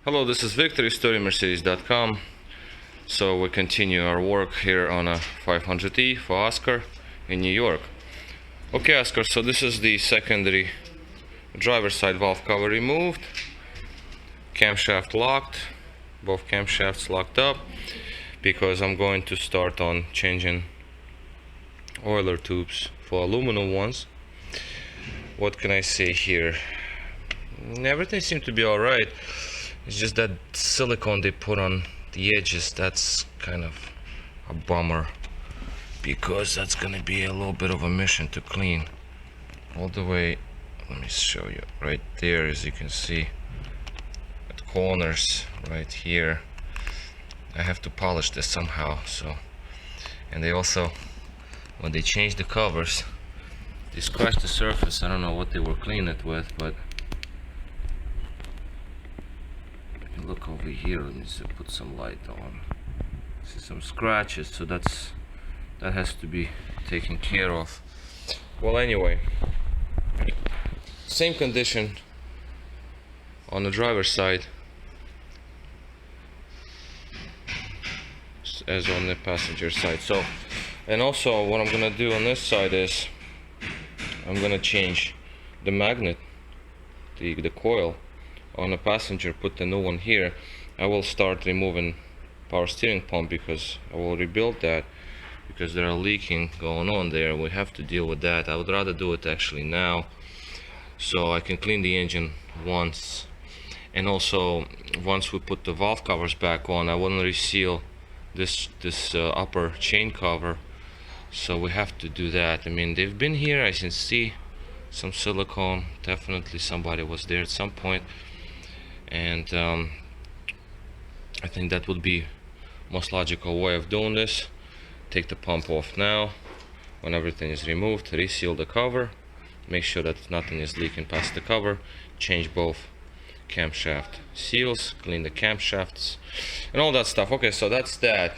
Hello, this is Victor, StoryMercedes.com. So we continue our work here on a 500E for Oscar in New York. Okay, Oscar, so this is the secondary driver's side valve cover removed, camshaft locked, both camshafts locked up, because I'm going to start on changing oiler tubes for aluminum ones. What can I say here? Everything seemed to be alright. It's just that silicone they put on the edges, that's kind of a bummer, because that's gonna be a little bit of a mission to clean all the way. Let me show you right there, as you can see at corners right here. I have to polish this somehow. So, and they also, when they changed the covers, they scratched the surface. I don't know what they were cleaning it with, but look over here. Let me just put some light on. See some scratches, so that has to be taken care of. Well, anyway, same condition on the driver's side as on the passenger side. So, and also what I'm gonna do on this side is I'm gonna change the magnet, the coil on the passenger, put the new one here. I will start removing power steering pump because I will rebuild that, because there are leaking going on there. We have to deal with that. I would rather do it actually now, so I can clean the engine once. And also, once we put the valve covers back on, I want to reseal this upper chain cover, so we have to do that. I mean, they've been here, I can see some silicone. Definitely somebody was there at some point. And I think that would be most logical way of doing this. Take the pump off now. When everything is removed, reseal the cover, make sure that nothing is leaking past the cover, change both camshaft seals, clean the camshafts and all that stuff. Okay, so that's that.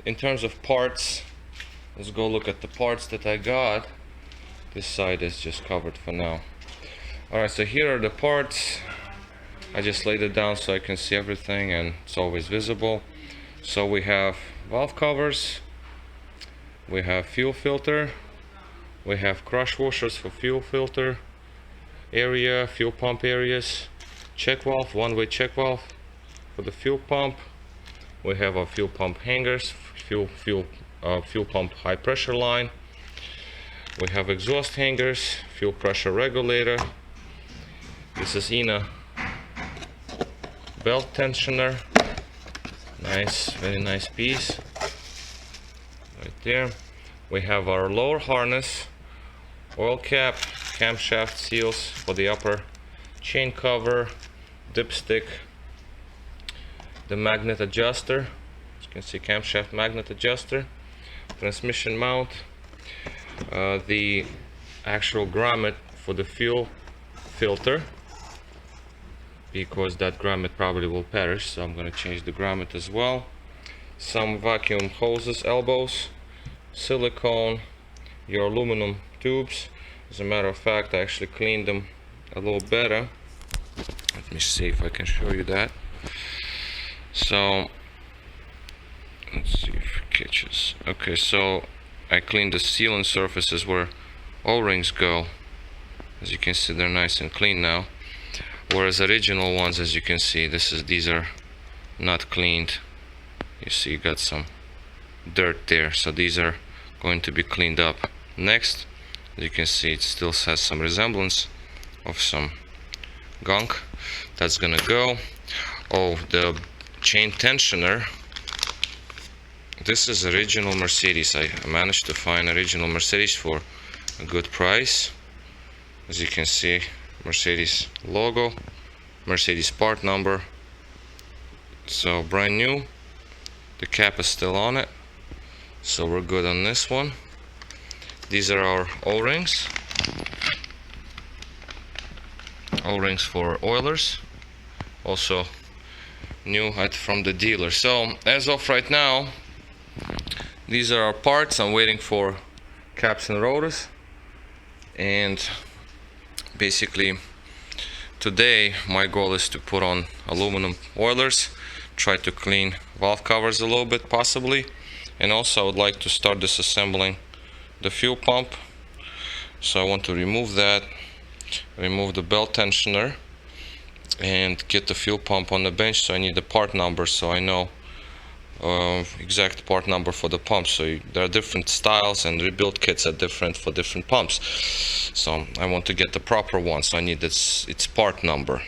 In terms of parts, let's go look at the parts that I got. This side is just covered for now. Alright, so here are the parts. I just laid it down so I can see everything and it's always visible. So we have valve covers, we have fuel filter, we have crush washers for fuel filter area, fuel pump areas, check valve, one-way check valve for the fuel pump. We have our fuel pump hangers, fuel pump high pressure line. We have exhaust hangers, fuel pressure regulator. This is INA belt tensioner. Nice, very nice piece. Right there. We have our lower harness, oil cap, camshaft seals for the upper chain cover, dipstick, the magnet adjuster. As you can see, camshaft magnet adjuster, transmission mount, the actual grommet for the fuel filter, because that grommet probably will perish, so I'm going to change the grommet as well. Some vacuum hoses, elbows, silicone, your aluminum tubes. As a matter of fact, I actually cleaned them a little better. Let me see if I can show you that. So let's see if it catches. Okay, so I cleaned the sealing surfaces where O-rings go. As you can see, they're nice and clean now. Whereas original ones, as you can see, these are not cleaned. You see, you got some dirt there, so these are going to be cleaned up. Next, as you can see, it still has some resemblance of some gunk. That's gonna go. Oh, the chain tensioner. This is original Mercedes. I managed to find original Mercedes for a good price. As you can see, Mercedes logo, Mercedes part number. So brand new. The cap is still on it, so we're good on this one. These are our O-rings. O-rings for oilers, also new from the dealer. So as of right now, these are our parts. I'm waiting for caps and rotors, and basically today my goal is to put on aluminum oilers, try to clean valve covers a little bit possibly, and also I would like to start disassembling the fuel pump. So I want to remove that, remove the belt tensioner, and get the fuel pump on the bench. So I need the part number so I know exact part number for the pump. So there are different styles and rebuild kits are different for different pumps, so I want to get the proper one, so I need its part number,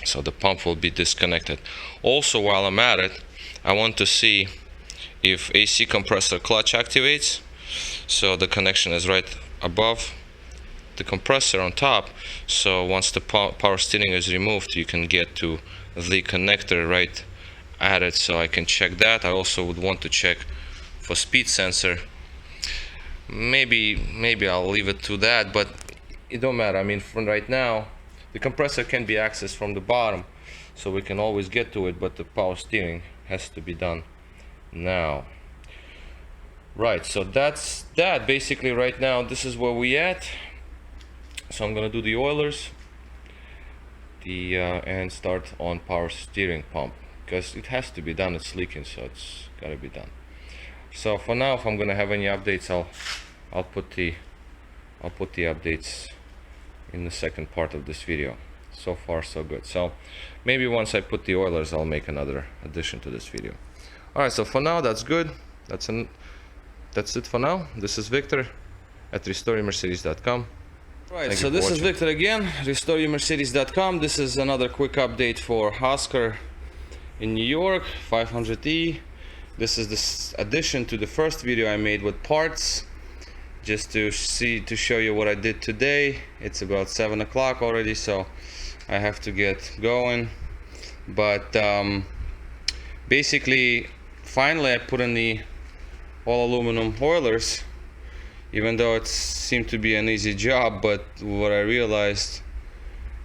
so the pump will be disconnected. Also, while I'm at it, I want to see if AC compressor clutch activates. So the connection is right above the compressor on top, so once the power steering is removed you can get to the connector right at it, so I can check that. I also would want to check for speed sensor. Maybe I'll leave it to that, but it don't matter. I mean, from right now the compressor can be accessed from the bottom, so we can always get to it, but the power steering has to be done now. Right, so that's that basically. Right now this is where we at. So I'm gonna do the oilers and start on power steering pump, because it has to be done. It's leaking, so it's gotta be done. So for now, if I'm gonna have any updates, I'll put the updates in the second part of this video. So far so good. So maybe once I put the oilers I'll make another addition to this video. Alright, so for now that's good. That's it for now. This is Victor at RestoreYourMercedes.com. Right, so this is Victor again, RestoreYourMercedes.com. This is another quick update for Oscar in New York 500E. This is this addition to the first video I made with parts, just to show you what I did today. It's about 7 o'clock already, so I have to get going. But basically, finally I put in the all aluminum oilers, even though it seemed to be an easy job. But what I realized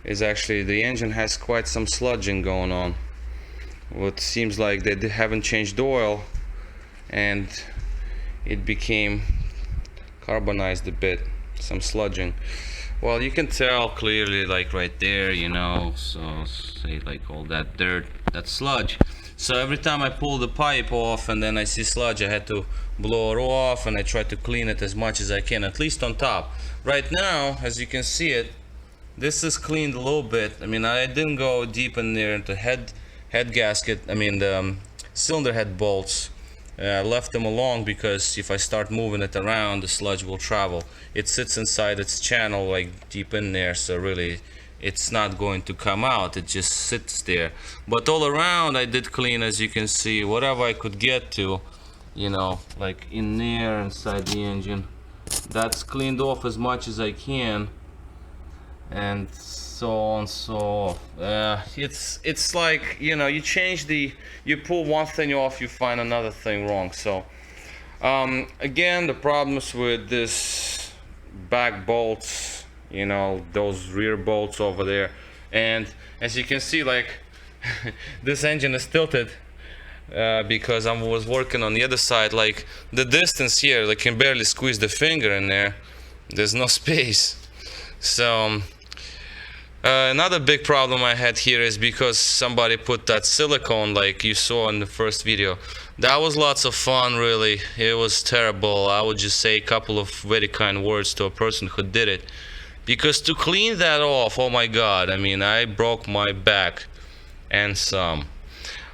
is actually the engine has quite some sludging going on. What seems like they haven't changed oil, and it became carbonized a bit, some sludging. Well, you can tell clearly, like right there, you know, so say like all that dirt, that sludge. So every time I pull the pipe off and then I see sludge, I had to blow it off, and I try to clean it as much as I can, at least on top. Right now, as you can see it, this is cleaned a little bit. I mean, I didn't go deep in there into head gasket, I mean the cylinder head bolts. I left them alone because if I start moving it around, the sludge will travel. It sits inside its channel, like deep in there, so really it's not going to come out, it just sits there. But all around I did clean, as you can see, whatever I could get to, you know, like in there inside the engine. That's cleaned off as much as I can, and so on, so it's like, you know, you pull one thing off, you find another thing wrong. So again, the problems with this back bolts, you know, those rear bolts over there, and as you can see, like this engine is tilted because I was working on the other side. Like the distance here, like, can barely squeeze the finger in there. There's no space. So another big problem I had here is because somebody put that silicone, like you saw in the first video. That was lots of fun, really. It was terrible. I would just say a couple of very kind words to a person who did it, because to clean that off, oh my god, I mean, I broke my back and some.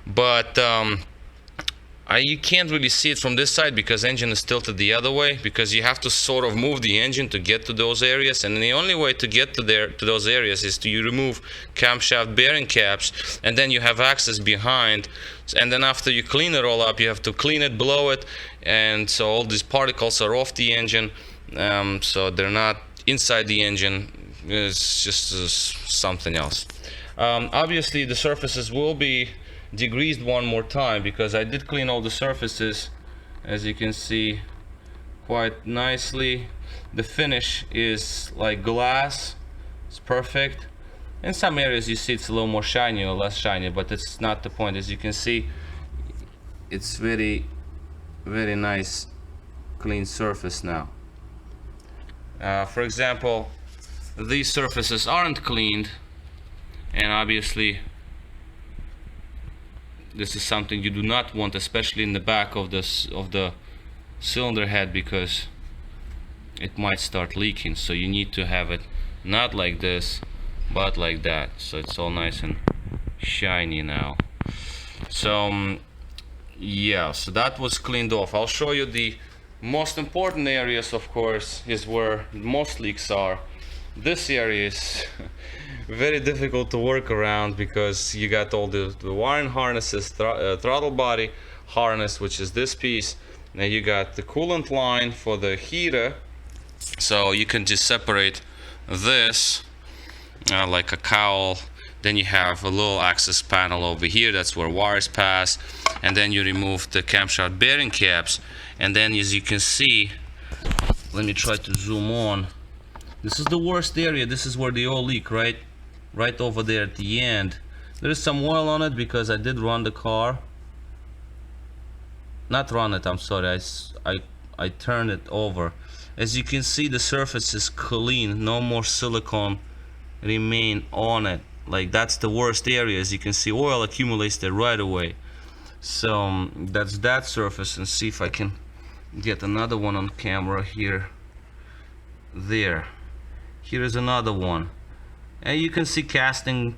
But you can't really see it from this side because engine is tilted the other way, because you have to sort of move the engine to get to those areas, and the only way to get to those areas is to remove camshaft bearing caps, and then you have access behind, and then after you clean it all up, you have to clean it, blow it, and so all these particles are off the engine, so they're not inside the engine. It's just something else. Obviously the surfaces will be degreased one more time, because I did clean all the surfaces, as you can see, quite nicely. The finish is like glass, it's perfect. In some areas you see it's a little more shiny or less shiny, but it's not the point. As you can see, it's very, very nice clean surface now. For example, these surfaces aren't cleaned, and obviously this is something you do not want, especially in the back of the cylinder head, because it might start leaking. So you need to have it not like this but like that, so it's all nice and shiny now. So yeah, so that was cleaned off. I'll show you the most important areas, of course, is where most leaks are. This area is very difficult to work around because you got all the wiring harnesses, throttle body harness, which is this piece. Now you got the coolant line for the heater, so you can just separate this like a cowl. Then you have a little access panel over here, that's where wires pass, and then you remove the camshaft bearing caps. And then, as you can see, let me try to zoom on. This is the worst area. This is where they all leak, right over there at the end. There is some oil on it because I did run the car. Not run it, I'm sorry, I turned it over. As you can see, the surface is clean, no more silicone remain on it. Like, that's the worst area. As you can see, oil accumulates there right away. So that's that surface. And see if I can get another one on camera here. There, here is another one, and you can see casting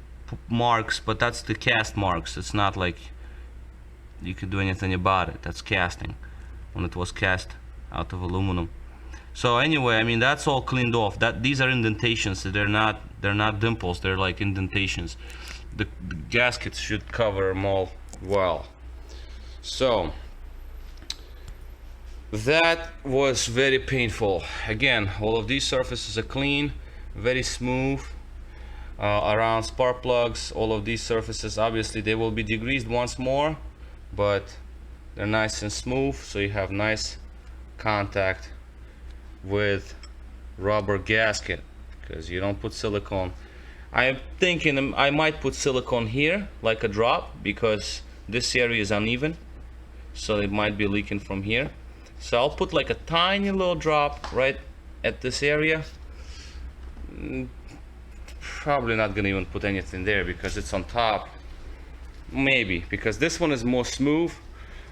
marks, but that's the cast marks. It's not like you can do anything about it. That's casting when it was cast out of aluminum. So anyway, I mean, that's all cleaned off. These are indentations. They're not dimples, they're like indentations. The gaskets should cover them all well. So that was very painful. Again, all of these surfaces are clean, very smooth. Around spark plugs, all of these surfaces, obviously they will be degreased once more, but they're nice and smooth, so you have nice contact with rubber gasket, because you don't put silicone. I'm thinking I might put silicone here, like a drop, because this area is uneven, so it might be leaking from here. So I'll put like a tiny little drop right at this area. Probably not gonna even put anything there because it's on top. Maybe because this one is more smooth.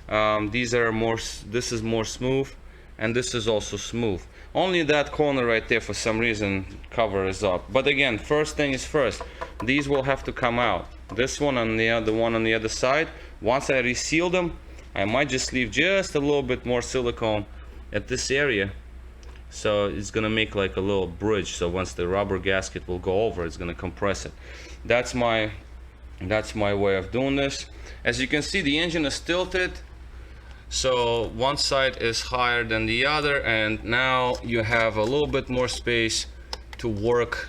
This is more smooth, and this is also smooth. Only that corner right there, for some reason, cover is up. But again, first thing is first. These will have to come out. This one and the one on the other side. Once I reseal them, I might just leave just a little bit more silicone at this area, so it's gonna make like a little bridge. So once the rubber gasket will go over, it's gonna compress it. That's my way of doing this. As you can see, the engine is tilted, so one side is higher than the other, and now you have a little bit more space to work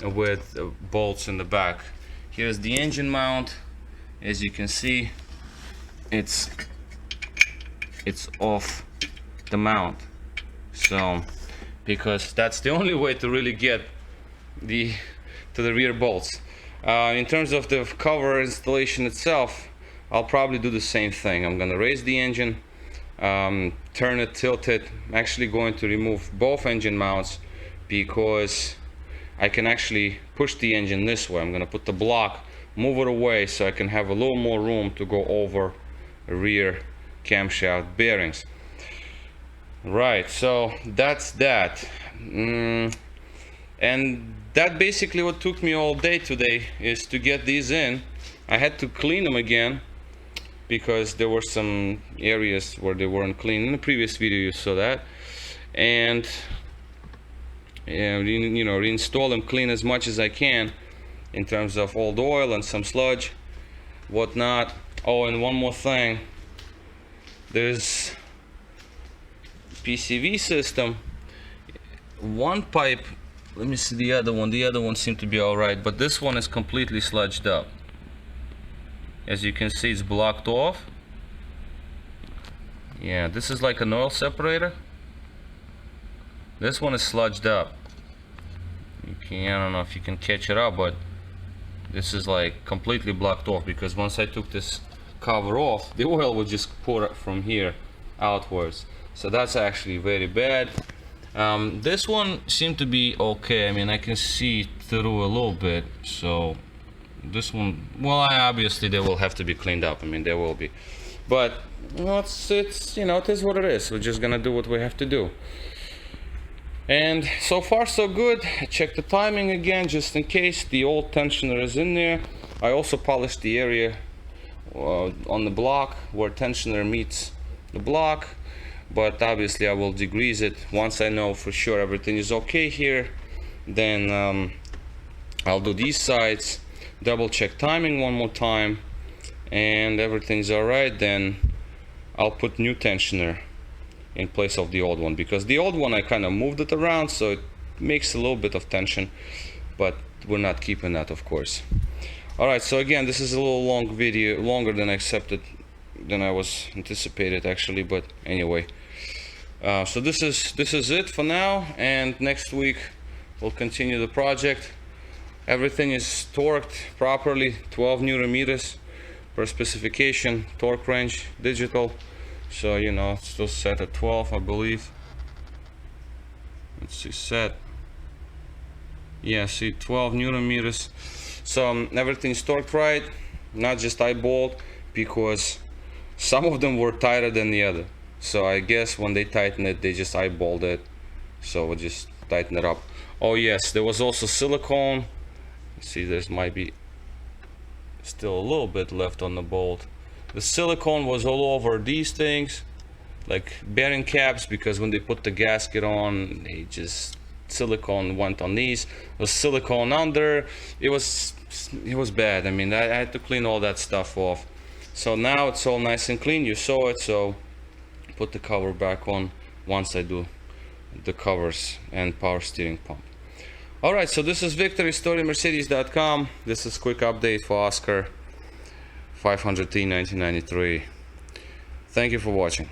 with bolts in the back. Here's the engine mount. As you can see, it's off the mount, so because that's the only way to really get to the rear bolts. In terms of the cover installation itself, I'll probably do the same thing. I'm gonna raise the engine, turn it, tilt it. I'm actually going to remove both engine mounts because I can actually push the engine this way. I'm gonna put the block, move it away, so I can have a little more room to go over rear camshaft bearings. Right, so that's that. And that basically what took me all day today, is to get these in. I had to clean them again because there were some areas where they weren't clean. In the previous video you saw that. And you know, reinstall them, clean as much as I can in terms of old oil and some sludge, whatnot. Oh, and one more thing, there's PCV system, one pipe. Let me see the other one seemed to be all right, but this one is completely sludged up. As you can see, it's blocked off. Yeah, this is like an oil separator. This one is sludged up. I don't know if you can catch it up, but this is like completely blocked off, because once I took this cover off, the oil would just pour from here outwards. So that's actually very bad. This one seemed to be okay. I mean, I can see through a little bit, so This one, well, obviously they will have to be cleaned up. I mean, there will be, but you know, it's you know, it is what it is. We're just gonna do what we have to do. And so far so good. I checked the timing again just in case the old tensioner is in there. I also polished the area on the block where tensioner meets the block, but obviously I will degrease it once I know for sure everything is okay here. Then I'll do these sides, double check timing one more time, and everything's all right. Then I'll put new tensioner in place of the old one, because the old one I kind of moved it around, so it makes a little bit of tension, but we're not keeping that, of course. All right, so again, this is a little long video, longer than I was anticipated actually, but anyway. So this is it for now, and next week we'll continue the project. Everything is torqued properly, 12 Newton meters per specification, torque range, digital. So you know, it's still set at 12, I believe. Let's see, set. Yeah, see, 12 Newton meters. So everything's torqued right, not just eyeballed, because some of them were tighter than the other. So I guess when they tighten it, they just eyeballed it. So we'll just tighten it up. Oh yes, there was also silicone. See, there's might be still a little bit left on the bolt. The silicone was all over these things, like bearing caps, because when they put the gasket on, they just silicone went on these. The silicone under, it was bad. I mean, I had to clean all that stuff off. So now it's all nice and clean. You saw it, so put the cover back on once I do the covers and power steering pump. All right, so this is Victor, HistoriaMercedes.com. This is quick update for Oscar 500T 1993. Thank you for watching.